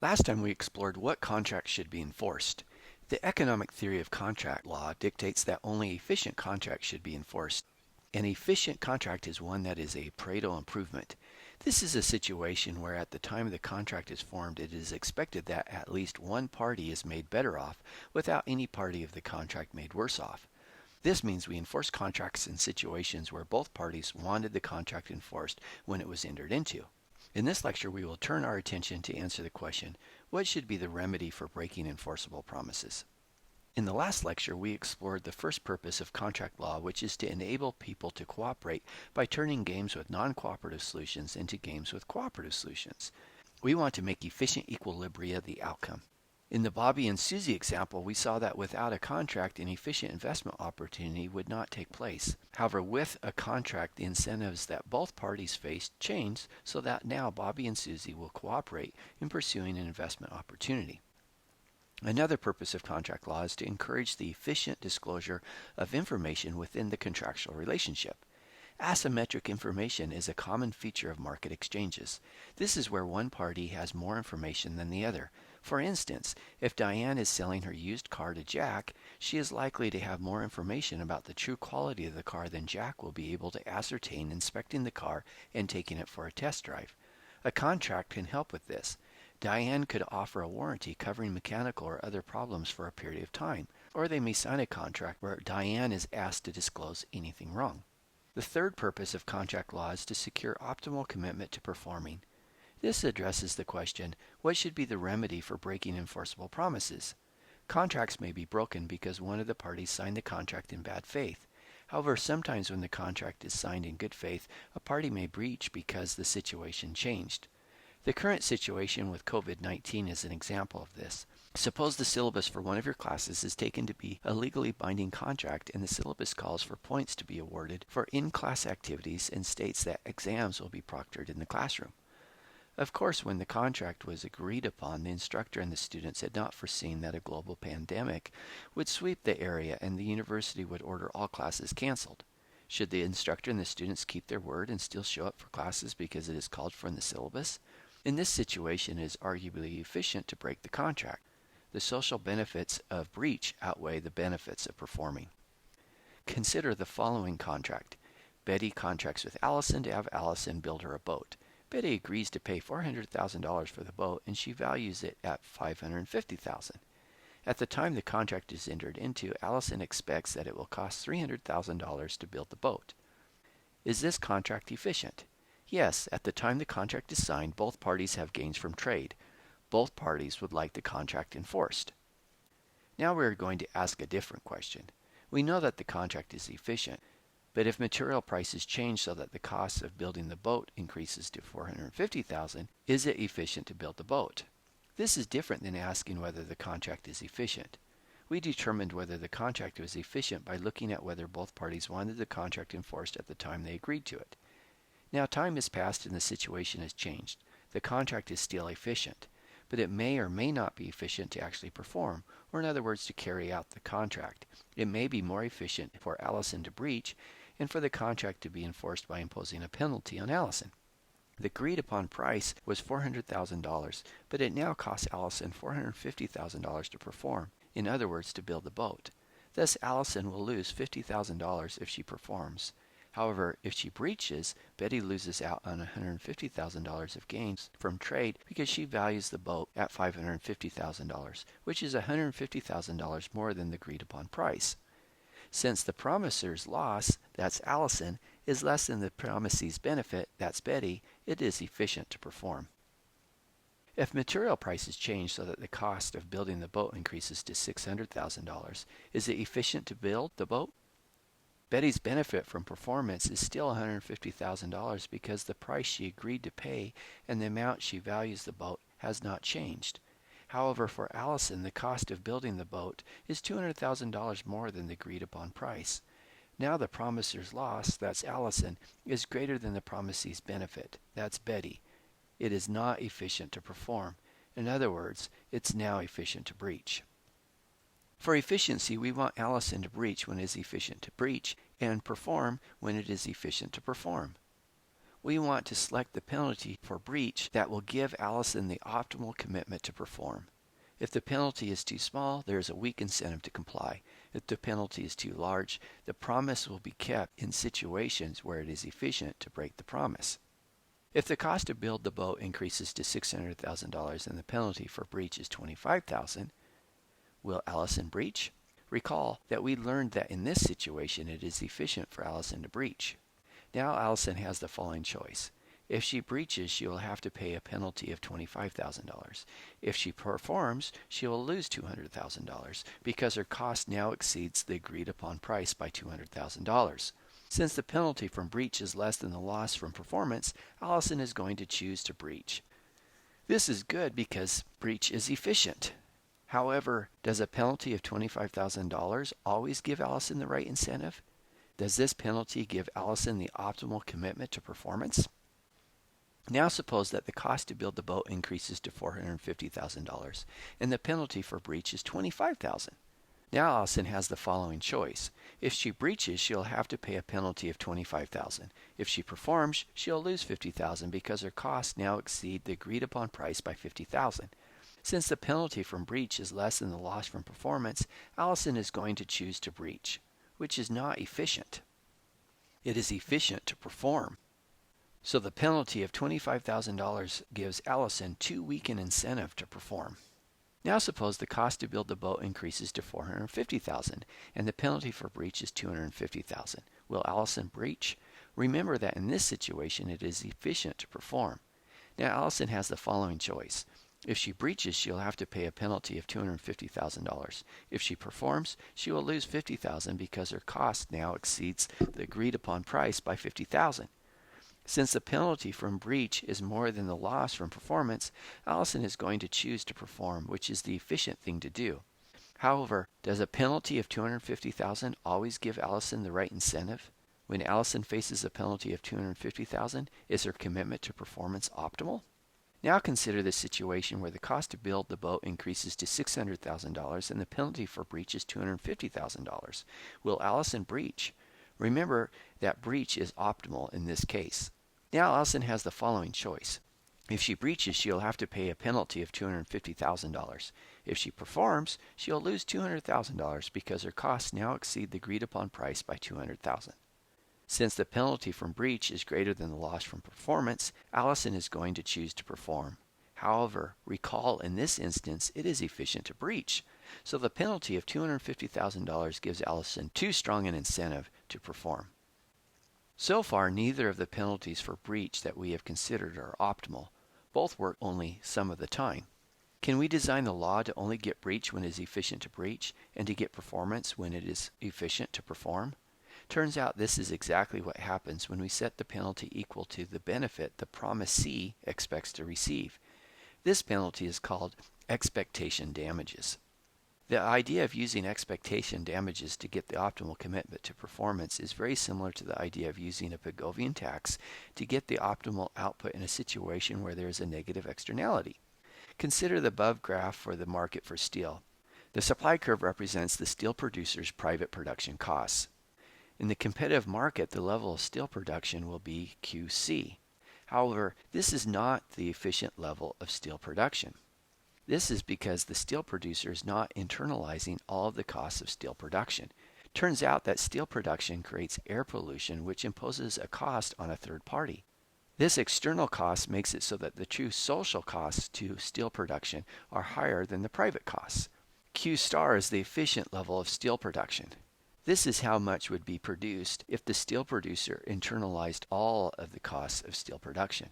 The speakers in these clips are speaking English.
Last time we explored what contracts should be enforced. The economic theory of contract law dictates that only efficient contracts should be enforced. An efficient contract is one that is a Pareto improvement. This is a situation where at the time the contract is formed, it is expected that at least one party is made better off without any party of the contract made worse off. This means we enforce contracts in situations where both parties wanted the contract enforced when it was entered into. In this lecture, we will turn our attention to answer the question, what should be the remedy for breaking enforceable promises? In the last lecture, we explored the first purpose of contract law, which is to enable people to cooperate by turning games with non-cooperative solutions into games with cooperative solutions. We want to make efficient equilibria the outcome. In the Bobby and Susie example, we saw that without a contract, an efficient investment opportunity would not take place. However, with a contract, the incentives that both parties face change so that now Bobby and Susie will cooperate in pursuing an investment opportunity. Another purpose of contract law is to encourage the efficient disclosure of information within the contractual relationship. Asymmetric information is a common feature of market exchanges. This is where one party has more information than the other. For instance, if Diane is selling her used car to Jack, she is likely to have more information about the true quality of the car than Jack will be able to ascertain inspecting the car and taking it for a test drive. A contract can help with this. Diane could offer a warranty covering mechanical or other problems for a period of time, or they may sign a contract where Diane is asked to disclose anything wrong. The third purpose of contract law is to secure optimal commitment to performing. This addresses the question, what should be the remedy for breaking enforceable promises? Contracts may be broken because one of the parties signed the contract in bad faith. However, sometimes when the contract is signed in good faith, a party may breach because the situation changed. The current situation with COVID-19 is an example of this. Suppose the syllabus for one of your classes is taken to be a legally binding contract and the syllabus calls for points to be awarded for in-class activities and states that exams will be proctored in the classroom. Of course, when the contract was agreed upon, the instructor and the students had not foreseen that a global pandemic would sweep the area and the university would order all classes canceled. Should the instructor and the students keep their word and still show up for classes because it is called for in the syllabus? In this situation, it is arguably efficient to break the contract. The social benefits of breach outweigh the benefits of performing. Consider the following contract. Betty contracts with Allison to have Allison build her a boat. Betty agrees to pay $400,000 for the boat and she values it at $550,000. At the time the contract is entered into, Allison expects that it will cost $300,000 to build the boat. Is this contract efficient? Yes, at the time the contract is signed, both parties have gains from trade. Both parties would like the contract enforced. Now we are going to ask a different question. We know that the contract is efficient, but if material prices change so that the cost of building the boat increases to $450,000, is it efficient to build the boat? This is different than asking whether the contract is efficient. We determined whether the contract was efficient by looking at whether both parties wanted the contract enforced at the time they agreed to it. Now time has passed and the situation has changed. The contract is still efficient, but it may or may not be efficient to actually perform, or in other words, to carry out the contract. It may be more efficient for Allison to breach and for the contract to be enforced by imposing a penalty on Allison. The agreed upon price was $400,000, but it now costs Allison $450,000 to perform, in other words, to build the boat. Thus, Allison will lose $50,000 if she performs. However, if she breaches, Betty loses out on $150,000 of gains from trade because she values the boat at $550,000, which is $150,000 more than the agreed upon price. Since the promisor's loss, that's Allison, is less than the promisee's benefit, that's Betty, it is efficient to perform. If material prices change so that the cost of building the boat increases to $600,000, is it efficient to build the boat? Betty's benefit from performance is still $150,000 because the price she agreed to pay and the amount she values the boat has not changed. However, for Allison, the cost of building the boat is $200,000 more than the agreed upon price. Now the promisor's loss, that's Allison, is greater than the promisee's benefit, that's Betty. It is not efficient to perform. In other words, it's now efficient to breach. For efficiency, we want Allison to breach when it is efficient to breach and perform when it is efficient to perform. we want to select the penalty for breach that will give Allison the optimal commitment to perform. If the penalty is too small, there is a weak incentive to comply. If the penalty is too large, the promise will be kept in situations where it is efficient to break the promise. If the cost to build the boat increases to $600,000 and the penalty for breach is $25,000, will Allison breach? Recall that we learned that in this situation it is efficient for Allison to breach. Now Allison has the following choice. If she breaches, she will have to pay a penalty of $25,000. If she performs, she will lose $200,000 because her cost now exceeds the agreed upon price by $200,000. Since the penalty from breach is less than the loss from performance, Allison is going to choose to breach. This is good because breach is efficient. However, does a penalty of $25,000 always give Allison the right incentive? Does this penalty give Allison the optimal commitment to performance? Now suppose that the cost to build the boat increases to $450,000 and the penalty for breach is $25,000. Now Allison has the following choice. If she breaches, she'll have to pay a penalty of $25,000. If she performs, she'll lose $50,000 because her costs now exceed the agreed upon price by $50,000. Since the penalty from breach is less than the loss from performance, Allison is going to choose to breach, which is not efficient. It is efficient to perform. So the penalty of $25,000 gives Allison too weak an incentive to perform. Now suppose the cost to build the boat increases to $450,000 and the penalty for breach is $250,000. Will Allison breach? Remember that in this situation it is efficient to perform. Now Allison has the following choice. If she breaches, she'll have to pay a penalty of $250,000. If she performs, she will lose $50,000 because her cost now exceeds the agreed upon price by $50,000. Since the penalty from breach is more than the loss from performance, Allison is going to choose to perform, which is the efficient thing to do. However, does a penalty of $250,000 always give Allison the right incentive? When Allison faces a penalty of $250,000, is her commitment to performance optimal? Now consider the situation where the cost to build the boat increases to $600,000 and the penalty for breach is $250,000. Will Allison breach? Remember that breach is optimal in this case. Now Allison has the following choice. If she breaches, she'll have to pay a penalty of $250,000. If she performs, she'll lose $200,000 because her costs now exceed the agreed upon price by $200,000. Since the penalty from breach is greater than the loss from performance, Allison is going to choose to perform. However, recall in this instance it is efficient to breach. So the penalty of $250,000 gives Allison too strong an incentive to perform. So far, neither of the penalties for breach that we have considered are optimal. Both work only some of the time. Can we design the law to only get breach when it is efficient to breach and to get performance when it is efficient to perform? Turns out this is exactly what happens when we set the penalty equal to the benefit the promisee expects to receive. This penalty is called expectation damages. The idea of using expectation damages to get the optimal commitment to performance is very similar to the idea of using a Pigovian tax to get the optimal output in a situation where there is a negative externality. Consider the above graph for the market for steel. The supply curve represents the steel producer's private production costs. In the competitive market, the level of steel production will be QC. However, this is not the efficient level of steel production. This is because the steel producer is not internalizing all of the costs of steel production. Turns out that steel production creates air pollution, which imposes a cost on a third party. This external cost makes it so that the true social costs to steel production are higher than the private costs. Q star is the efficient level of steel production. This is how much would be produced if the steel producer internalized all of the costs of steel production.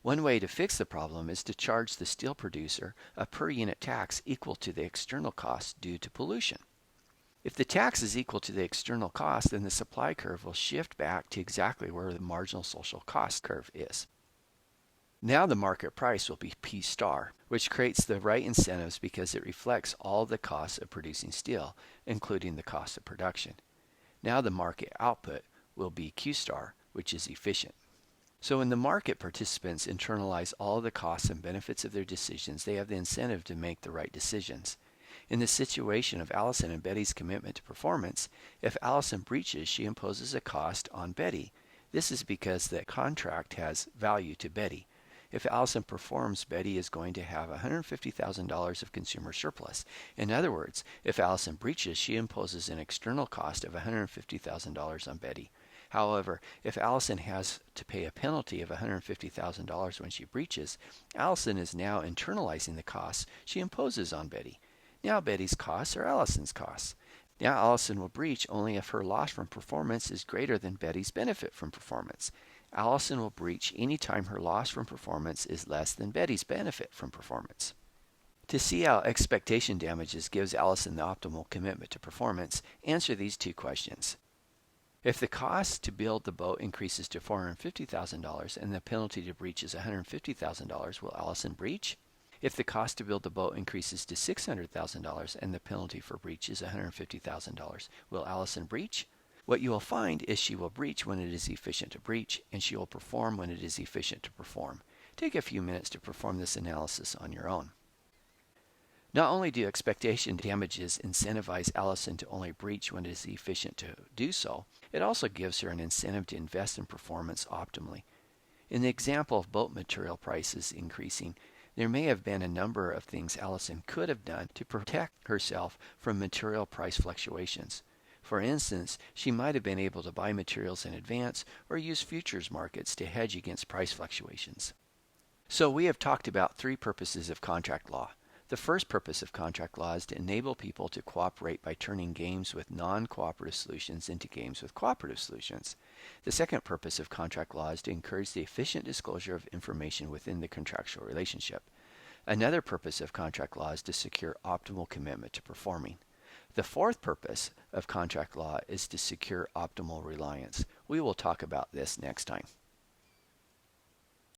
One way to fix the problem is to charge the steel producer a per unit tax equal to the external cost due to pollution. If the tax is equal to the external cost, then the supply curve will shift back to exactly where the marginal social cost curve is. Now the market price will be P star, which creates the right incentives because it reflects all the costs of producing steel, including the cost of production. Now the market output will be Q star, which is efficient. So when the market participants internalize all the costs and benefits of their decisions, they have the incentive to make the right decisions. In the situation of Allison and Betty's commitment to performance, if Allison breaches, she imposes a cost on Betty. This is because the contract has value to Betty. If Allison performs, Betty is going to have $150,000 of consumer surplus. In other words, if Allison breaches, she imposes an external cost of $150,000 on Betty. However, if Allison has to pay a penalty of $150,000 when she breaches, Allison is now internalizing the costs she imposes on Betty. Now Betty's costs are Allison's costs. Now Allison will breach only if her loss from performance is greater than Betty's benefit from performance. Allison will breach any time her loss from performance is less than Betty's benefit from performance. To see how expectation damages gives Allison the optimal commitment to performance, answer these two questions. If the cost to build the boat increases to $450,000 and the penalty to breach is $150,000, will Allison breach? If the cost to build the boat increases to $600,000 and the penalty for breach is $150,000, will Allison breach? What you will find is she will breach when it is efficient to breach, and she will perform when it is efficient to perform. Take a few minutes to perform this analysis on your own. Not only do expectation damages incentivize Allison to only breach when it is efficient to do so, it also gives her an incentive to invest in performance optimally. In the example of boat material prices increasing, there may have been a number of things Allison could have done to protect herself from material price fluctuations. For instance, she might have been able to buy materials in advance or use futures markets to hedge against price fluctuations. So we have talked about three purposes of contract law. The first purpose of contract law is to enable people to cooperate by turning games with non-cooperative solutions into games with cooperative solutions. The second purpose of contract law is to encourage the efficient disclosure of information within the contractual relationship. Another purpose of contract law is to secure optimal commitment to performing. The fourth purpose of contract law is to secure optimal reliance. We will talk about this next time.